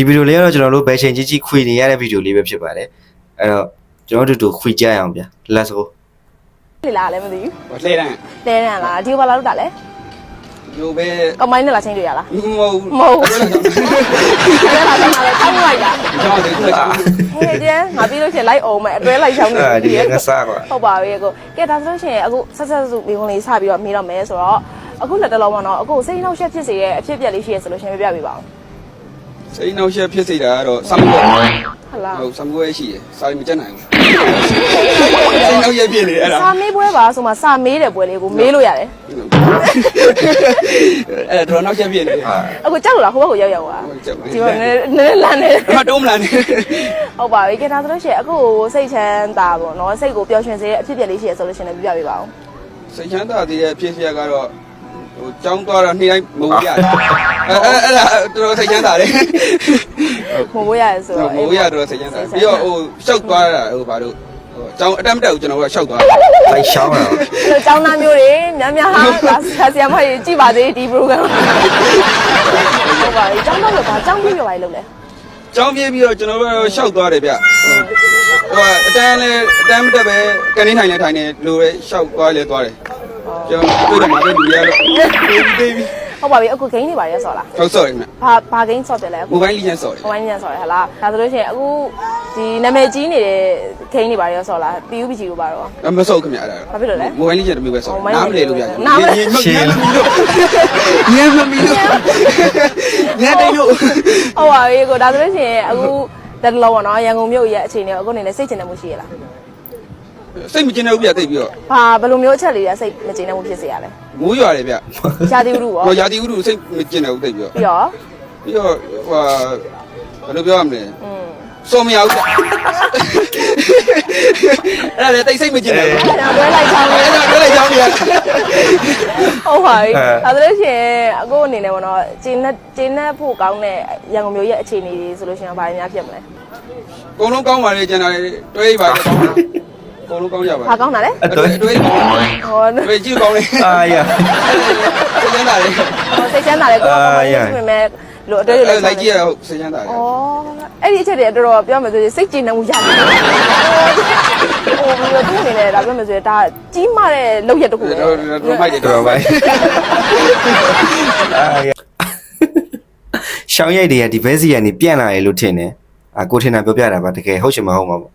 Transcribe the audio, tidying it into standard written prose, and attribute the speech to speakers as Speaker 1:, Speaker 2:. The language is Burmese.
Speaker 1: ဒီဗီဒီယိုလေးကတော့ကျွန်တော်တို့ဘယ်ချိန်ကြီးခွေနေရတဲ့ဗီဒီယိုလေးပဲဖြစ်ပါတယ်အဲ့တော့ကျွန်တော်တို့ခွေကြရအောင်ဗျာ let's go
Speaker 2: လေလာလည်းမသိဘူး
Speaker 3: လှဲတန်း
Speaker 2: တဲတန်လားဒီဘာလာလို့တာလဲ
Speaker 3: ရိုးပဲ
Speaker 2: ကမိုင်းနဲ့လာချင်းတွေ့ရလား
Speaker 3: မဟုတ်
Speaker 2: မဟုတ်ဘူးတဲလာချင်းလာလဲတောင်းလိုက်တာ
Speaker 3: ကျွန်တော်တို့က
Speaker 2: ဟဲ့ကျန်ငါပြီးလို့ရှိရင်လိုက်အောင်မယ်အတွဲလိုက်ချောင်းနေ
Speaker 1: ဒီငါစားကွာ
Speaker 2: ဟုတ်ပါပြီကိုကဲဒါဆိုလို့ရှိရင်အခုဆက်ဆက်စုမိကုန်းလေးစပြီးတော့မေးတော့မယ်ဆိုတော့အခုလက်တလုံးပေါ့နော်အခုစိတ်နှောက်ရှက်ဖြစ်စေတဲ့အဖြစ်အပျက်လေးရှိရဆိုလို့ရှိရင်ပြပြပေးပါဦး
Speaker 3: စိတ်နှောက်ယှက်ဖြစ်စေတာကတော့ဆမ်ကွဲ
Speaker 2: ဟုတ်လား
Speaker 3: ဟုတ်ဆမ်ကွဲရှိတယ်စာမကြက်နိုင်ဘူးစိတ်နှောက်ယှက်ဖြစ်နေအဲ့ဒါ
Speaker 2: စာမေးပွဲပါဆိုမှစာမေးတဲ့ပွဲလေးကိုမေးလို့ရတယ်
Speaker 3: အဲ့ဒါတော့နှောက်ယှက်ဖြစ်နေတယ်
Speaker 2: အခုကြောက်လို့လားဟိုဘက်ကိုရောက်ရောက်သွားဒီမှာနည်းလမ်းနေ
Speaker 3: မတုံးမလားနေ
Speaker 2: ဟုတ်ပါပြီကဲဒါဆိုလို့ရှိရင်အခုစိတ်ချမ်းသာပေါ့နော်စိတ်ကိုပျော်ရွှင်စေတဲ့အဖြစ်အပျက်လေးရှိရဆိုလို့ရှိရင်ပြပြပေးပါဦး
Speaker 3: စိတ်ချမ်းသာသေးတဲ့ဖြစ်ရက်ကတော့ဟိုကြောင်းသွားတော့နေ့တိုင်းမဟုတ်ရတယ်အဲ့ဒါတော်စိတ်ချမ်းသာတယ်
Speaker 2: မမိုးရတယ်ဆိုတော့
Speaker 3: မဟုတ်ရတော့စိတ်ချမ်းသာပြီးတော့ဟိုရှောက်သွားတာဟိုဘာလို့ဟိုကြောင်းအတက်မတက်ဘူးကျွန်တော်ကရှောက်သွား
Speaker 1: လိုက်ရှောင်းတာ
Speaker 2: ဒီကျောင်းသားမျိုးတွေများများဟာဆရာမကြီးကြည့်ပါသေးဒီ program ဟုတ်ပါပြီကျောင်းသားမျိုးကကျောင်းပြပြပါလေလို့လဲ
Speaker 3: ကြောင်းပြေးပြီးတော့ကျွန်တော်တို့ရှောက်သွားတယ်ဗျဟိုအတန်းလဲအတန်းမတက်ပဲကနေထိုင်လဲထိုင်နေလိုပဲရှောက်သွားလဲသွားတယ်ကျွန်တော်တွေ့တယ်မှာတွေ့လူရတော့တေးပြီး
Speaker 2: ဟုတ်ပါပြီအခု game တွေပါရဲဆော်လား
Speaker 3: ဟုတ်ဆော်ရခင်ဗျ
Speaker 2: ဘာ game ဆော်တယ်လဲအခု
Speaker 3: မိုဘိုင်းလီဂျန်ဆော်တယ်
Speaker 2: မိုဘိုင်းညံဆော်တယ်ဟလားဒါဆိုလို့ရှိရင်အခုဒီနာမည်ကြီးနေတဲ့ game တွေပါရဲဆော်လား PUBG လို့ပါတော့
Speaker 3: မဆော်ခင်ဗျအဲ့ဒါ
Speaker 2: ဘာဖြစ်လို့လဲ
Speaker 3: မိုဘိုင်းလီဂျန်တမျိုးပဲဆော်နားမလဲလို့ဗျာ
Speaker 1: ရှင်းလို့
Speaker 3: ညံမမီလို့ညံတိတ်လို့
Speaker 2: ဟုတ်ပါပြီကိုဒါဆိုလို့ရှိရင်အခုတက်လောပေါ့နော်ရန်ကုန်မြို့ရဲ့အခြေအနေကိုအခုအနေနဲ့စိတ်ချနေမှုရှိရလား
Speaker 3: စိတ်မကျင်တဲ့ဥပြတိတ်ပြီးတော့
Speaker 2: ဘာဘယ်လိုမျိုးအချက်လေးရစိတ်မချနေမှုဖြစ်စေရလဲ
Speaker 3: မိုးရွာတယ်ဗျ
Speaker 2: ရှားသေးဘူးပေါ့
Speaker 3: ဟောရာသီဥတုစိတ်မကျင်တဲ့ဥတိတ်ပြီးတော့
Speaker 2: ပြီးတော့
Speaker 3: ပြီးတော့ဟိုဘယ်လိုပြောရမလဲ စောမရဘူးအဲ့ဒါလေတိတ်စိတ်မကျင်တယ်
Speaker 2: အဲ့ဒါတွဲလိုက်ချောင်းလေး
Speaker 3: အဲ့ဒါပြောလိုက်ကြောင်းနေရ
Speaker 2: ဟုတ်ပါပြီဒါဆိုလို့ရှိရင်အခုအနေနဲ့ပေါ့နော်ကျင်းနဲ့ဖို့ကောင်းတဲ့ရန်ကုန်မြို့ရဲ့အခြေအနေတွေဆိုလို့ရှိရင်ဘာတွေများဖြစ်မလဲ
Speaker 3: အကုန်လုံးကောင်းပါလေကျန်တာတွဲပါလေအကုန်လုံးကောင်းကြပါ
Speaker 2: ဘာကောင်းတာလဲ
Speaker 3: တွဲ
Speaker 2: ဟော
Speaker 3: တွဲကြည့်ကောင်းလေ
Speaker 1: အာရ
Speaker 3: စိတ်ချမ်းသာလေ
Speaker 2: စိတ်ချမ်းသာတယ်ကိုယ်ကဆိုပေမဲ့လို့အတွေ့အကြုံ
Speaker 3: လိုက်ကြည့်ရဟုတ်စိတ်ချမ်းသာလေ
Speaker 2: ဩအဲ့ဒီအချက်တွေတော်တော်ပြောမှဆိုရင်စိတ်ကျဉ်နေမှုရတယ်ဟိုပြီးတော့သူ့အနေနဲ့ဒါပြောမှဆိုရင်ဒါကြီးမားတဲ့လောက်ရက်တစ်ခုပဲ
Speaker 3: တော့မိုက်တယ်
Speaker 1: တော်ပါအာရရှောင်းရိုက်တွေကဒီဘဲစီကနေပြန်လာရလို့ထင်တယ်ကိုထင်တာပြောပြတာပါတကယ်ဟုတ်ချင်မဟုတ်မှာပေါ့